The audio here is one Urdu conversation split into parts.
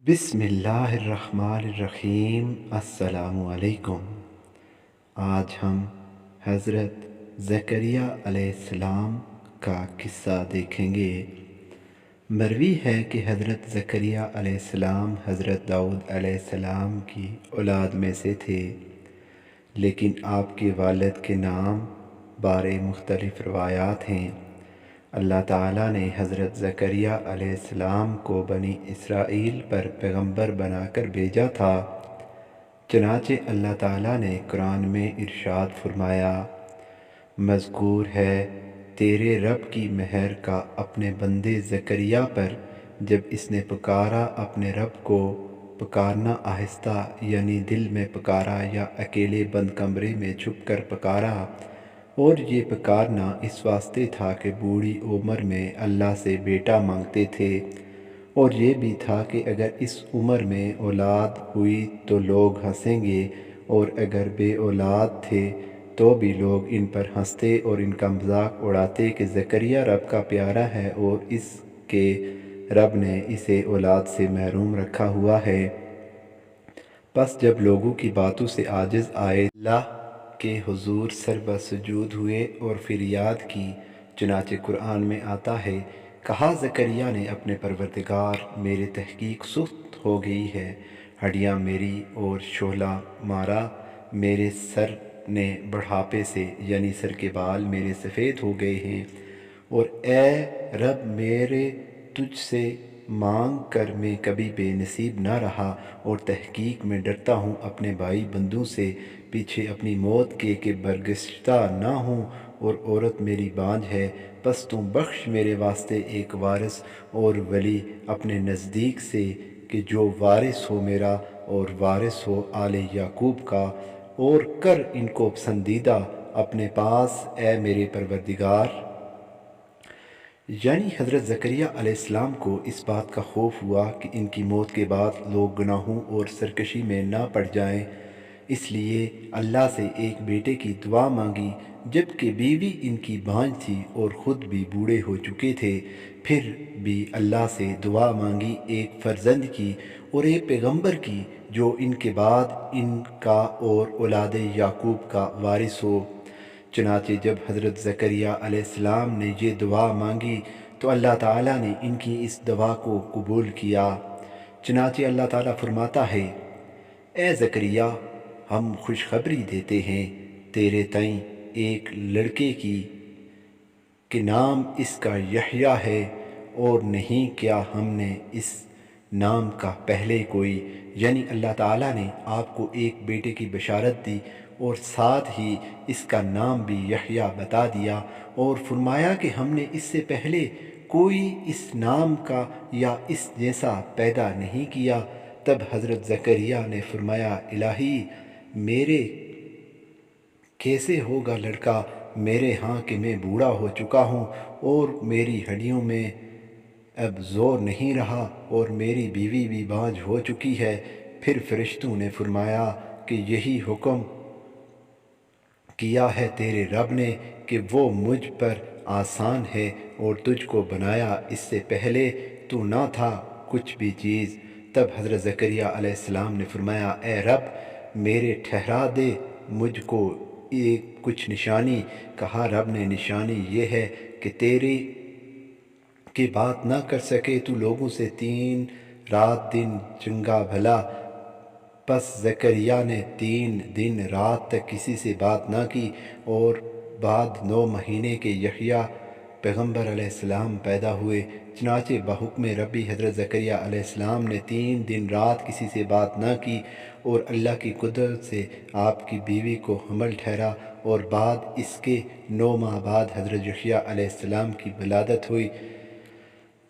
بسم اللہ الرحمن الرحیم۔ السلام علیکم۔ آج ہم حضرت زکریا علیہ السلام کا قصہ دیکھیں گے۔ مروی ہے کہ حضرت زکریا علیہ السلام حضرت داؤد علیہ السلام کی اولاد میں سے تھے، لیکن آپ کے والد کے نام بارے مختلف روایات ہیں۔ اللہ تعالیٰ نے حضرت زکریا علیہ السلام کو بنی اسرائیل پر پیغمبر بنا کر بھیجا تھا۔ چنانچہ اللہ تعالیٰ نے قرآن میں ارشاد فرمایا، مذکور ہے تیرے رب کی مہر کا اپنے بندے زکریا پر، جب اس نے پکارا اپنے رب کو، پکارنا آہستہ یعنی دل میں پکارا یا اکیلے بند کمرے میں چھپ کر پکارا، اور یہ پکارنا اس واسطے تھا کہ بوڑھی عمر میں اللہ سے بیٹا مانگتے تھے، اور یہ بھی تھا کہ اگر اس عمر میں اولاد ہوئی تو لوگ ہنسیں گے، اور اگر بے اولاد تھے تو بھی لوگ ان پر ہنستے اور ان کا مذاق اڑاتے کہ زکریا رب کا پیارا ہے اور اس کے رب نے اسے اولاد سے محروم رکھا ہوا ہے۔ پس جب لوگوں کی باتوں سے عاجز آئے، اللہ کے حضور سر سجود ہوئے اور فریاد کی۔ چنانچہ قرآن میں آتا ہے، کہا زکریا نے اپنے پروردگار، میرے تحقیق سست ہو گئی ہے، ہڈیاں میری اور شعلہ مارا میرے سر نے بڑھاپے سے، یعنی سر کے بال میرے سفید ہو گئے ہیں، اور اے رب میرے تجھ سے مانگ کر میں کبھی بے نصیب نہ رہا، اور تحقیق میں ڈرتا ہوں اپنے بھائی بندوں سے پیچھے اپنی موت کے کہ برگشتہ نہ ہوں، اور عورت میری بانجھ ہے، پس تو بخش میرے واسطے ایک وارث اور ولی اپنے نزدیک سے، کہ جو وارث ہو میرا اور وارث ہو آل یعقوب کا، اور کر ان کو پسندیدہ اپنے پاس اے میرے پروردگار۔ یعنی حضرت زکریا علیہ السلام کو اس بات کا خوف ہوا کہ ان کی موت کے بعد لوگ گناہوں اور سرکشی میں نہ پڑ جائیں، اس لیے اللہ سے ایک بیٹے کی دعا مانگی، جبکہ بیوی ان کی بانجھ تھی اور خود بھی بوڑھے ہو چکے تھے۔ پھر بھی اللہ سے دعا مانگی ایک فرزند کی اور ایک پیغمبر کی، جو ان کے بعد ان کا اور اولاد یعقوب کا وارث ہو۔ چنانچہ جب حضرت زکریا علیہ السلام نے یہ دعا مانگی تو اللہ تعالیٰ نے ان کی اس دعا کو قبول کیا۔ چنانچہ اللہ تعالیٰ فرماتا ہے، اے زکریا، ہم خوشخبری دیتے ہیں تیرے تئیں ایک لڑکے کی، کہ نام اس کا یحییٰ ہے، اور نہیں کیا ہم نے اس نام کا پہلے کوئی، یعنی اللہ تعالیٰ نے آپ کو ایک بیٹے کی بشارت دی اور ساتھ ہی اس کا نام بھی یحییٰ بتا دیا، اور فرمایا کہ ہم نے اس سے پہلے کوئی اس نام کا یا اس جیسا پیدا نہیں کیا۔ تب حضرت زکریا نے فرمایا، الہی میرے کیسے ہوگا لڑکا، میرے ہاں کہ میں بوڑھا ہو چکا ہوں اور میری ہڈیوں میں اب زور نہیں رہا، اور میری بیوی بھی بانجھ ہو چکی ہے۔ پھر فرشتوں نے فرمایا کہ یہی حکم کیا ہے تیرے رب نے کہ وہ مجھ پر آسان ہے، اور تجھ کو بنایا اس سے پہلے تو نہ تھا کچھ بھی چیز۔ تب حضرت زکریا علیہ السلام نے فرمایا، اے رب میرے ٹھہرا دے مجھ کو ایک کچھ نشانی۔ کہا، رب نے نشانی یہ ہے کہ تیرے کی بات نہ کر سکے تو لوگوں سے 3 رات دن چنگا بھلا۔ پس زکریا نے 3 دن رات تک کسی سے بات نہ کی، اور بعد 9 مہینے کے یحییٰ پیغمبر علیہ السلام پیدا ہوئے۔ چنانچہ بحکم ربی حضرت زکریا علیہ السلام نے 3 دن رات کسی سے بات نہ کی، اور اللہ کی قدرت سے آپ کی بیوی کو حمل ٹھہرا، اور بعد اس کے 9 ماہ بعد حضرت یحییٰ علیہ السلام کی ولادت ہوئی۔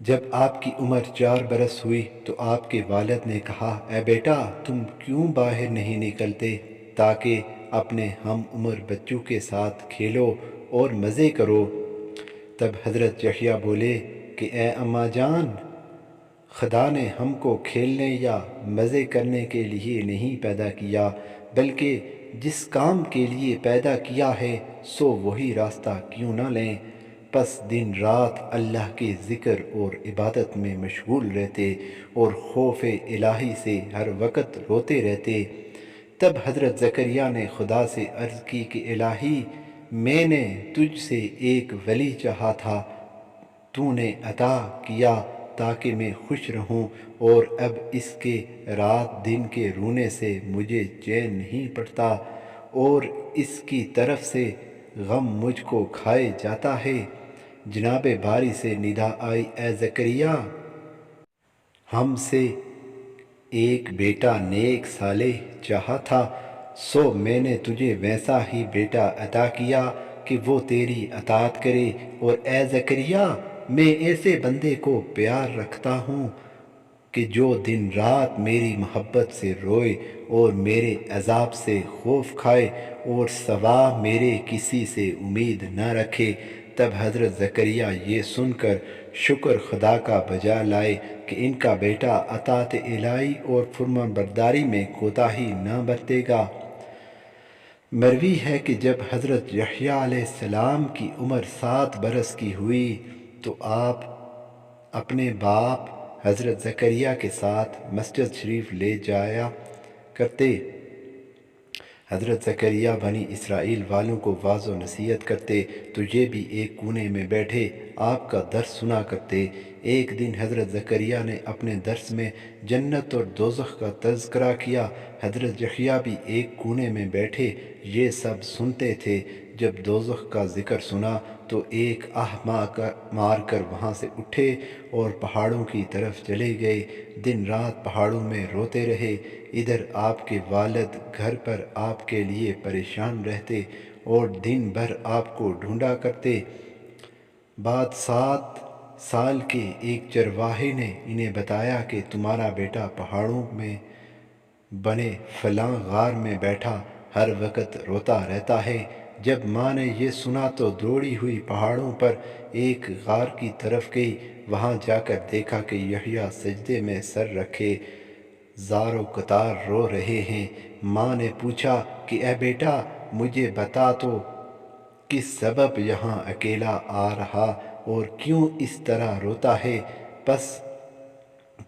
جب آپ کی عمر 4 برس ہوئی تو آپ کے والد نے کہا، اے بیٹا تم کیوں باہر نہیں نکلتے تاکہ اپنے ہم عمر بچوں کے ساتھ کھیلو اور مزے کرو؟ تب حضرت یحییٰ بولے کہ اے اماں جان، خدا نے ہم کو کھیلنے یا مزے کرنے کے لیے نہیں پیدا کیا، بلکہ جس کام کے لیے پیدا کیا ہے سو وہی راستہ کیوں نہ لیں؟ پس دن رات اللہ کے ذکر اور عبادت میں مشغول رہتے اور خوف الہی سے ہر وقت روتے رہتے۔ تب حضرت زکریا نے خدا سے عرض کی کہ الہی، میں نے تجھ سے ایک ولی چاہا تھا، تو نے عطا کیا تاکہ میں خوش رہوں، اور اب اس کے رات دن کے رونے سے مجھے چین نہیں پڑتا اور اس کی طرف سے غم مجھ کو کھائے جاتا ہے۔ جناب باری سے ندا آئی، اے زکریا، ہم سے ایک بیٹا نیک صالح چاہا تھا، سو میں نے تجھے ویسا ہی بیٹا عطا کیا کہ وہ تیری اطاعت کرے۔ اور اے زکریا، میں ایسے بندے کو پیار رکھتا ہوں کہ جو دن رات میری محبت سے روئے اور میرے عذاب سے خوف کھائے اور سوا میرے کسی سے امید نہ رکھے۔ تب حضرت زکریا یہ سن کر شکر خدا کا بجا لائے کہ ان کا بیٹا اطاعت الہی اور فرمان برداری میں کوتاہی نہ برتے گا۔ مروی ہے کہ جب حضرت یحییٰ علیہ السلام کی عمر 7 برس کی ہوئی تو آپ اپنے باپ حضرت زکریا کے ساتھ مسجد شریف لے جایا کرتے۔ حضرت زکریا بنی اسرائیل والوں کو واضح و نصیحت کرتے تو یہ بھی ایک کونے میں بیٹھے آپ کا درس سنا کرتے۔ ایک دن حضرت زکریا نے اپنے درس میں جنت اور دوزخ کا تذکرہ کیا۔ حضرت یحییٰ بھی ایک کونے میں بیٹھے یہ سب سنتے تھے۔ جب دوزخ کا ذکر سنا تو ایک آہ مار کر وہاں سے اٹھے اور پہاڑوں کی طرف چلے گئے۔ دن رات پہاڑوں میں روتے رہے۔ ادھر آپ کے والد گھر پر آپ کے لیے پریشان رہتے اور دن بھر آپ کو ڈھونڈا کرتے۔ بعد 7 سال کے ایک چرواہے نے انہیں بتایا کہ تمہارا بیٹا پہاڑوں میں بنے فلاں غار میں بیٹھا ہر وقت روتا رہتا ہے۔ جب ماں نے یہ سنا تو دوڑی ہوئی پہاڑوں پر ایک غار کی طرف گئی۔ وہاں جا کر دیکھا کہ یحییٰ سجدے میں سر رکھے زار و قطار رو رہے ہیں۔ ماں نے پوچھا کہ اے بیٹا، مجھے بتا تو کس سبب یہاں اکیلا آ رہا اور کیوں اس طرح روتا ہے؟ پس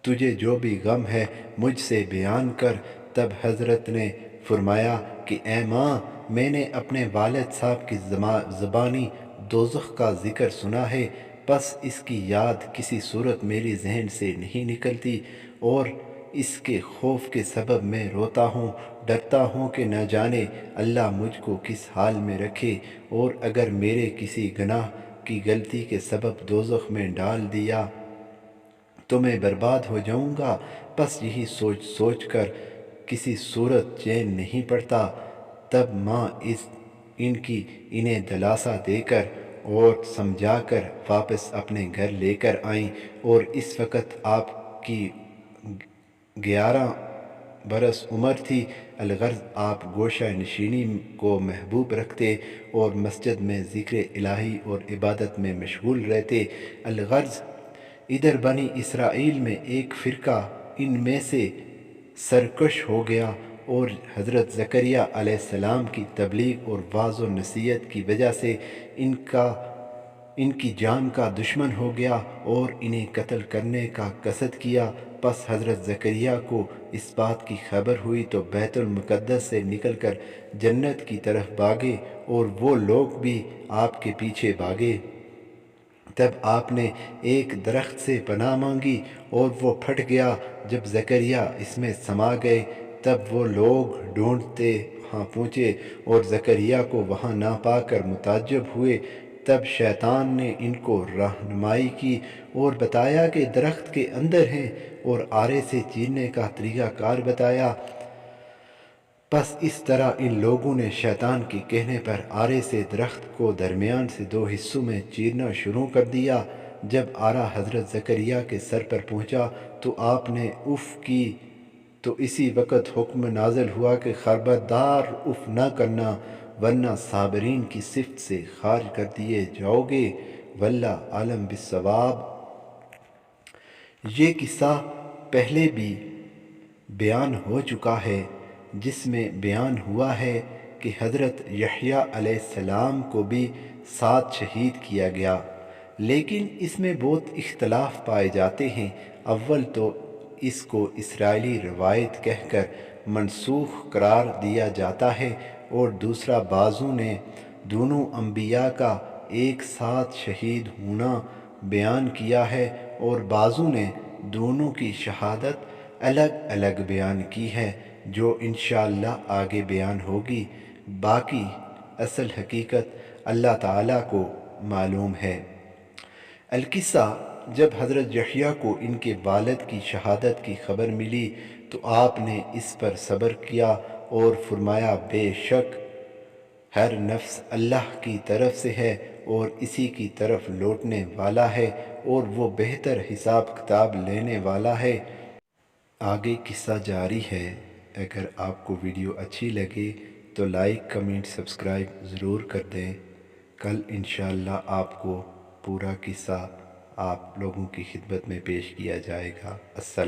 تجھے جو بھی غم ہے مجھ سے بیان کر۔ تب حضرت نے فرمایا کہ اے ماں، میں نے اپنے والد صاحب کی زبانی دوزخ کا ذکر سنا ہے، پس اس کی یاد کسی صورت میری ذہن سے نہیں نکلتی اور اس کے خوف کے سبب میں روتا ہوں، ڈرتا ہوں کہ نہ جانے اللہ مجھ کو کس حال میں رکھے، اور اگر میرے کسی گناہ کی غلطی کے سبب دوزخ میں ڈال دیا تو میں برباد ہو جاؤں گا۔ پس یہی سوچ سوچ کر کسی صورت چین نہیں پڑتا۔ تب ماں انہیں دلاسا دے کر اور سمجھا کر واپس اپنے گھر لے کر آئیں، اور اس وقت آپ کی 11 برس عمر تھی۔ الغرض آپ گوشہ نشینی کو محبوب رکھتے اور مسجد میں ذکر الہی اور عبادت میں مشغول رہتے۔ الغرض ادھر بنی اسرائیل میں ایک فرقہ ان میں سے سرکش ہو گیا اور حضرت زکریا علیہ السلام کی تبلیغ اور وعظ و نصیحت کی وجہ سے ان کی جان کا دشمن ہو گیا اور انہیں قتل کرنے کا قصد کیا۔ پس حضرت زکریا کو اس بات کی خبر ہوئی تو بیت المقدس سے نکل کر جنت کی طرف بھاگے اور وہ لوگ بھی آپ کے پیچھے بھاگے۔ تب آپ نے ایک درخت سے پناہ مانگی اور وہ پھٹ گیا۔ جب زکریا اس میں سما گئے تب وہ لوگ ڈھونڈتے وہاں پہنچے اور زکریا کو وہاں نہ پا کر متعجب ہوئے۔ تب شیطان نے ان کو رہنمائی کی اور بتایا کہ درخت کے اندر ہیں، اور آرے سے چیرنے کا طریقہ کار بتایا۔ پس اس طرح ان لوگوں نے شیطان کے کہنے پر آرے سے درخت کو درمیان سے 2 حصوں میں چیرنا شروع کر دیا۔ جب آرا حضرت زکریا کے سر پر پہنچا تو آپ نے اف کی تو اسی وقت حکم نازل ہوا کہ خبردار اف نہ کرنا ورنہ صابرین کی صفت سے خارج کر دیے جاؤ گے۔ واللہ عالم بالصواب۔ یہ قصہ پہلے بھی بیان ہو چکا ہے، جس میں بیان ہوا ہے کہ حضرت یحییٰ علیہ السلام کو بھی 7 شہید کیا گیا۔ لیکن اس میں بہت اختلاف پائے جاتے ہیں۔ اول تو اس کو اسرائیلی روایت کہہ کر منسوخ قرار دیا جاتا ہے، اور دوسرا بعضوں نے دونوں انبیاء کا ایک ساتھ شہید ہونا بیان کیا ہے، اور بعضوں نے دونوں کی شہادت الگ الگ بیان کی ہے، جو انشاءاللہ آگے بیان ہوگی۔ باقی اصل حقیقت اللہ تعالیٰ کو معلوم ہے۔ القصہ، جب حضرت یحییٰ کو ان کے والد کی شہادت کی خبر ملی تو آپ نے اس پر صبر کیا اور فرمایا بے شک ہر نفس اللہ کی طرف سے ہے اور اسی کی طرف لوٹنے والا ہے، اور وہ بہتر حساب کتاب لینے والا ہے۔ آگے قصہ جاری ہے۔ اگر آپ کو ویڈیو اچھی لگے تو لائک، کمنٹ، سبسکرائب ضرور کر دیں۔ کل انشاءاللہ آپ کو پورا قصہ آپ لوگوں کی خدمت میں پیش کیا جائے گا۔ السلام